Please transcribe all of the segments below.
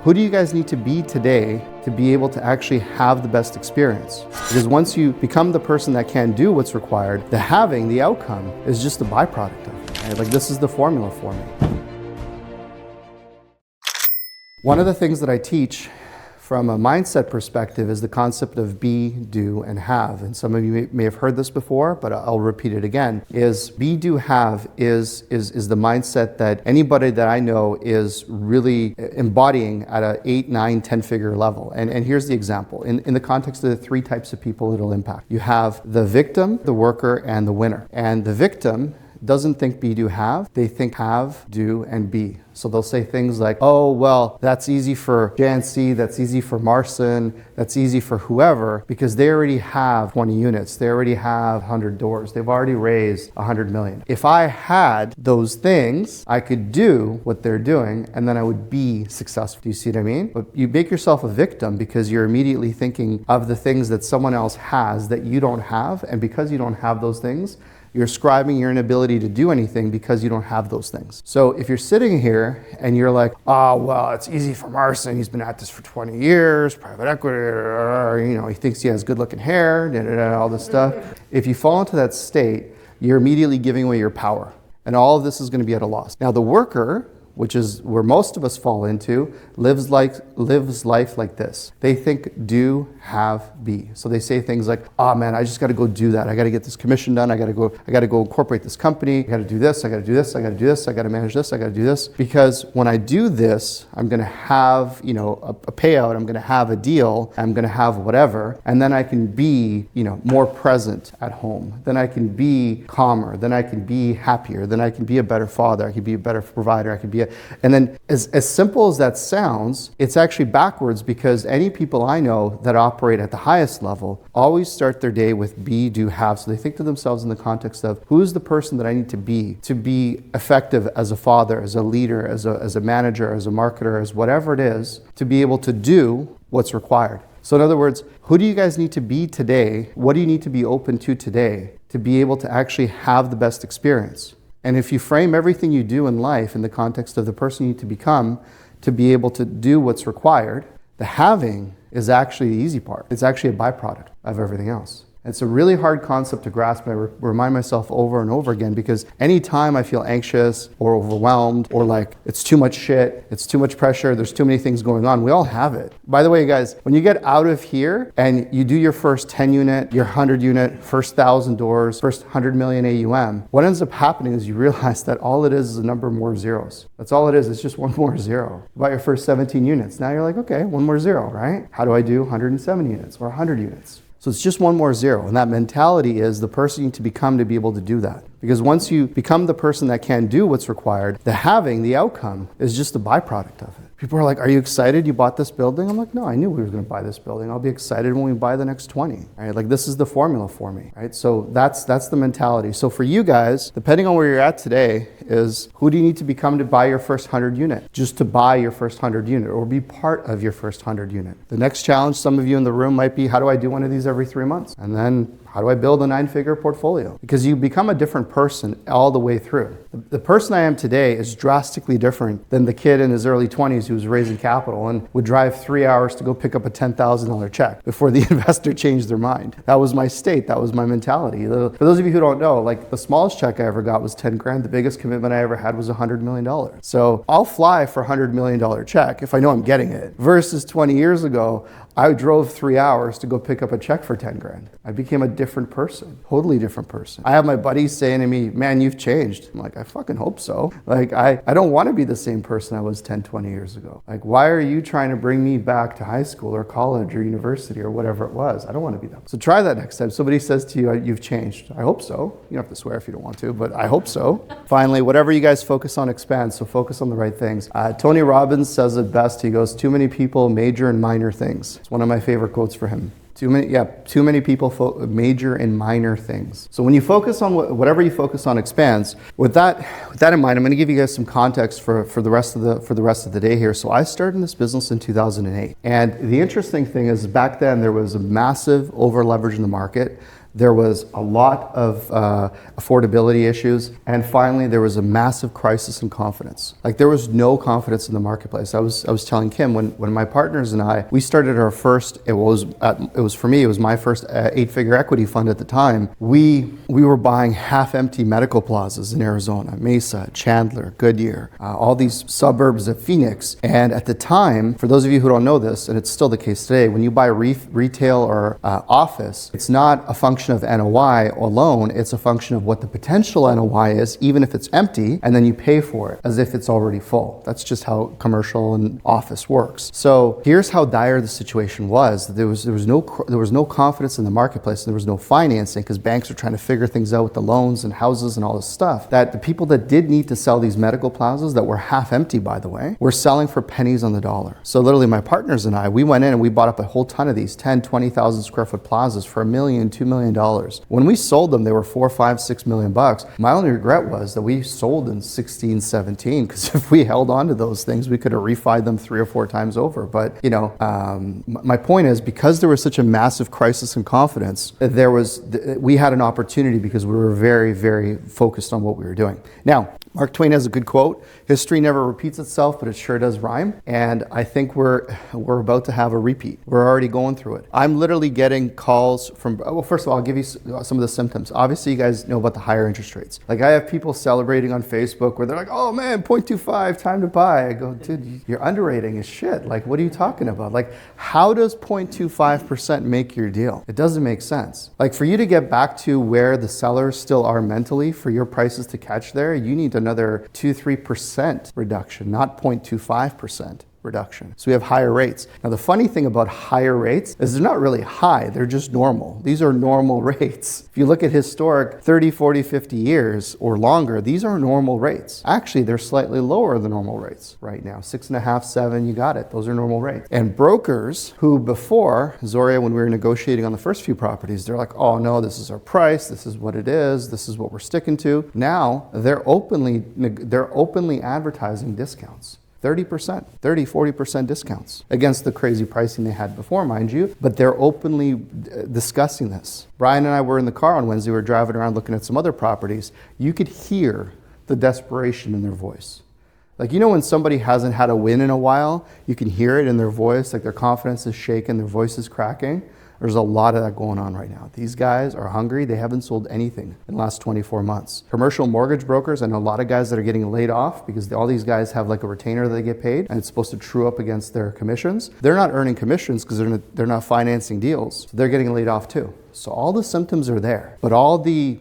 who do you guys need to be today to be able to actually have the best experience? Because once you become the person that can do what's required, the having, the outcome, is just a byproduct of it. Right? Like, this is the formula for me. One of the things that I teach from a mindset perspective is the concept of be, do, and have. And some of you may have heard this before, but I'll repeat it again. Is be, do, have is the mindset that anybody that I know is really embodying at a 8, 9, 10-figure level. And here's the example. In the context of the three types of people it'll impact. You have the victim, the worker, and the winner. And the victim doesn't think be, do, have. They think have, do, and be. So they'll say things like, oh, well, that's easy for Jancy, that's easy for Marcin, that's easy for whoever, because they already have 20 units, they already have 100 doors, they've already raised 100 million. If I had those things, I could do what they're doing, and then I would be successful. Do you see what I mean? But you make yourself a victim because you're immediately thinking of the things that someone else has that you don't have, and because you don't have those things, you're ascribing your inability to do anything because you don't have those things. So if you're sitting here and you're like, oh, well, it's easy for Marcin. He's been at this for 20 years, private equity, he thinks he has good looking hair, all this stuff. If you fall into that state, you're immediately giving away your power. And all of this is going to be at a loss. Now, the worker, which is where most of us fall into, lives life like this. They think do, have, be. So they say things like, oh man, I just got to go do that. I got to get this commission done. I got to go incorporate this company. I got to do this. I got to do this. I got to do this. I got to manage this. I got to do this. Because when I do this, I'm going to have, a payout. I'm going to have a deal. I'm going to have whatever. And then I can be, more present at home. Then I can be calmer. Then I can be happier. Then I can be a better father. I can be a better provider. I can be and then as simple as that sounds, it's actually backwards, because any people I know that operate at the highest level always start their day with be, do, have. So they think to themselves in the context of, who's the person that I need to be effective as a father, as a leader, as a manager, as a marketer, as whatever it is, to be able to do what's required. So in other words, who do you guys need to be today? What do you need to be open to today to be able to actually have the best experience? And if you frame everything you do in life in the context of the person you need to become to be able to do what's required, the having is actually the easy part. It's actually a byproduct of everything else. It's a really hard concept to grasp, and I remind myself over and over again, because anytime I feel anxious or overwhelmed or like it's too much shit, it's too much pressure, there's too many things going on, we all have it. By the way, guys, when you get out of here and you do your first 10 unit, your 100 unit, first 1,000 doors, first 100 million AUM, what ends up happening is you realize that all it is a number more zeros. That's all it is. It's just one more zero. You bought your first 17 units. Now you're like, okay, one more zero, right? How do I do 107 units or 100 units? So it's just one more zero. And that mentality is the person you need to become to be able to do that. Because once you become the person that can do what's required, the having, the outcome, is just a byproduct of it. People are like, are you excited you bought this building? I'm like, no, I knew we were going to buy this building. I'll be excited when we buy the next 20. Right? Like, this is the formula for me. Right? So that's the mentality. So for you guys, depending on where you're at today, is who do you need to become to buy your first 100 unit? Just to buy your first 100 unit or be part of your first 100 unit. The next challenge, some of you in the room might be, how do I do one of these every 3 months? And then how do I build a 9-figure portfolio? Because you become a different person all the way through. The person I am today is drastically different than the kid in his early 20s who was raising capital and would drive 3 hours to go pick up a $10,000 check before the investor changed their mind. That was my state. That was my mentality. For those of you who don't know, like, the smallest check I ever got was 10 grand. The biggest commitment I ever had was $100 million. So I'll fly for a $100 million check if I know I'm getting it. Versus 20 years ago, I drove 3 hours to go pick up a check for 10 grand. I became a different person, totally different person. I have my buddies saying to me, man, you've changed. I'm like, I fucking hope so. Like, I don't want to be the same person I was 10, 20 years ago. Like, why are you trying to bring me back to high school or college or university or whatever it was? I don't want to be that. So try that next time. Somebody says to you, you've changed. I hope so. You don't have to swear if you don't want to, but I hope so. Finally, whatever you guys focus on expands, so focus on the right things. Tony Robbins says it best. He goes, too many people major in minor things. It's one of my favorite quotes for him. Too many people major in minor things. So when you focus on whatever you focus on expands. With that in mind, I'm going to give you guys some context for the rest of the day here. So I started in this business in 2008, and the interesting thing is back then there was a massive over leverage in the market. There was a lot of affordability issues. And finally, there was a massive crisis in confidence. Like there was no confidence in the marketplace. I was telling Kim, when my partners and I, we started our first, it was my first 8-figure equity fund at the time. We were buying half-empty medical plazas in Arizona, Mesa, Chandler, Goodyear, all these suburbs of Phoenix. And at the time, for those of you who don't know this, and it's still the case today, when you buy retail or office, it's not a function of NOI alone, it's a function of what the potential NOI is, even if it's empty, and then you pay for it as if it's already full. That's just how commercial and office works. So here's how dire the situation was. There was no confidence in the marketplace, and there was no financing because banks are trying to figure things out with the loans and houses and all this stuff. That the people that did need to sell these medical plazas that were half empty, by the way, were selling for pennies on the dollar. So literally my partners and I, we went in and we bought up a whole ton of these 10, 20,000 square foot plazas for $1 million, $2 million. When we sold them, they were $4, $5, $6 million bucks. My only regret was that we sold in 16, 17, because if we held on to those things, we could have refied them 3 or 4 times over. But my point is, because there was such a massive crisis in confidence, we had an opportunity because we were very, very focused on what we were doing. Now, Mark Twain has a good quote: history never repeats itself, but it sure does rhyme. And I think we're about to have a repeat. We're already going through it. I'm literally getting calls from, well, first of all, I'll give you some of the symptoms. Obviously, you guys know about the higher interest rates. Like I have people celebrating on Facebook where they're like, oh man, 0.25, time to buy. I go, dude, you're underrating as shit. Like, what are you talking about? Like, how does 0.25% make your deal? It doesn't make sense. Like for you to get back to where the sellers still are mentally for your prices to catch there, you need another 2-3% reduction, not 0.25% reduction. So we have higher rates. Now the funny thing about higher rates is they're not really high, they're just normal. These are normal rates. If you look at historic 30, 40, 50 years or longer, these are normal rates. Actually, they're slightly lower than normal rates right now. 6.5, 7, you got it. Those are normal rates. And brokers who before, Zoria, when we were negotiating on the first few properties, they're like, oh no, this is our price, this is what it is, this is what we're sticking to. Now they're openly advertising discounts. 30%, 30, 40% discounts against the crazy pricing they had before, mind you, but they're openly discussing this. Brian and I were in the car on Wednesday, we were driving around looking at some other properties. You could hear the desperation in their voice. Like, you know, when somebody hasn't had a win in a while, you can hear it in their voice, like their confidence is shaken, their voice is cracking. There's a lot of that going on right now. These guys are hungry. They haven't sold anything in the last 24 months. Commercial mortgage brokers, I know a lot of guys that are getting laid off because all these guys have like a retainer that they get paid and it's supposed to true up against their commissions. They're not earning commissions because they're not financing deals. So they're getting laid off too. So all the symptoms are there, but all the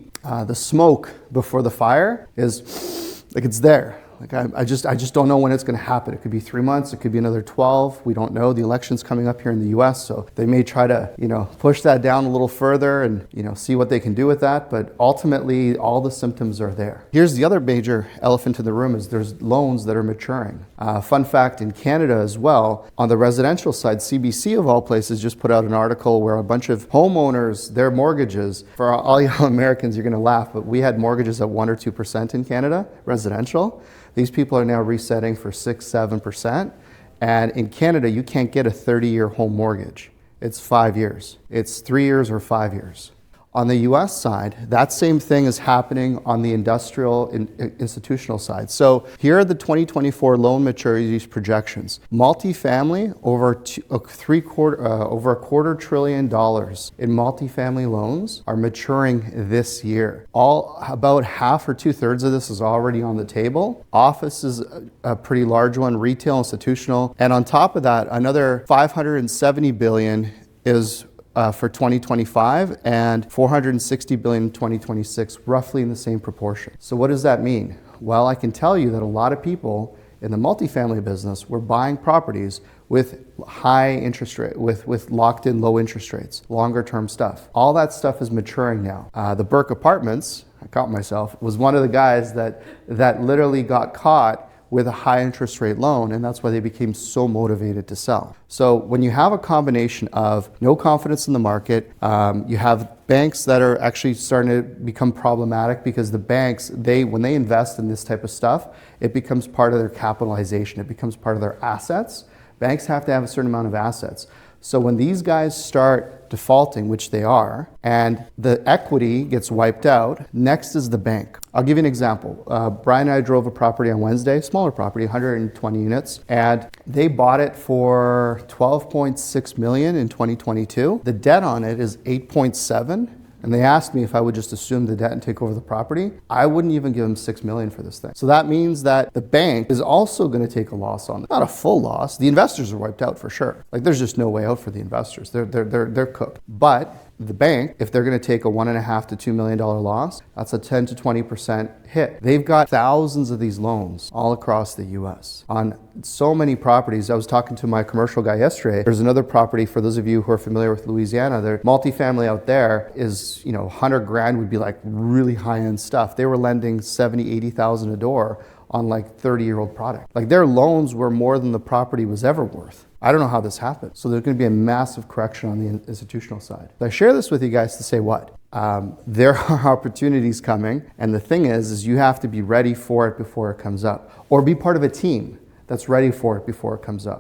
smoke before the fire is like it's there. Like I just don't know when it's going to happen. It could be 3 months. It could be another 12. We don't know. The election's coming up here in the U.S., so they may try to, push that down a little further and, see what they can do with that. But ultimately, all the symptoms are there. Here's the other major elephant in the room: is there's loans that are maturing. Fun fact, in Canada as well, on the residential side, CBC of all places just put out an article where a bunch of homeowners, their mortgages, for all you Americans, you're going to laugh, but we had mortgages at 1 or 2% in Canada, residential. These people are now resetting for 6, 7%. And in Canada, you can't get a 30-year home mortgage. It's 5 years. It's 3 years or 5 years. On the US side, that same thing is happening on the industrial institutional side. So here are the 2024 loan maturities projections. Multifamily, over a $250 billion in multifamily loans are maturing this year. About half or 2/3 of this is already on the table. Office is a pretty large one, retail, institutional. And on top of that, another $570 billion is for 2025 and $460 billion in 2026, roughly in the same proportion. So what does that mean? Well, I can tell you that a lot of people in the multifamily business were buying properties with high interest rate, with locked in low interest rates, longer term stuff. All that stuff is maturing now. The Burke Apartments, I caught myself, was one of the guys that literally got caught with a high interest rate loan, and that's why they became so motivated to sell. So when you have a combination of no confidence in the market, you have banks that are actually starting to become problematic because the banks, when they invest in this type of stuff, it becomes part of their capitalization, it becomes part of their assets. Banks have to have a certain amount of assets. So when these guys start defaulting, which they are, and the equity gets wiped out, next is the bank. I'll give you an example. Brian and I drove a property on Wednesday, smaller property, 120 units, and they bought it for $12.6 million in 2022. The debt on it is 8.7. And they asked me if I would just assume the debt and take over the property. I wouldn't even give them $6 million for this thing. So that means that the bank is also going to take a loss on it. Not a full loss. The investors are wiped out for sure. Like there's just no way out for the investors. They're cooked. But the bank, if they're going to take a $1.5 to $2 million loss, that's a 10 to 20% hit. They've got thousands of these loans all across the US on so many properties. I was talking to my commercial guy yesterday. There's another property, for those of you who are familiar with Louisiana, their multifamily out there is, 100 grand would be like really high-end stuff. They were lending 70, 80,000 a door on like 30-year-old product. Like their loans were more than the property was ever worth. I don't know how this happened. So there's going to be a massive correction on the institutional side. So I share this with you guys to say what? There are opportunities coming, and the thing is you have to be ready for it before it comes up, or be part of a team that's ready for it before it comes up.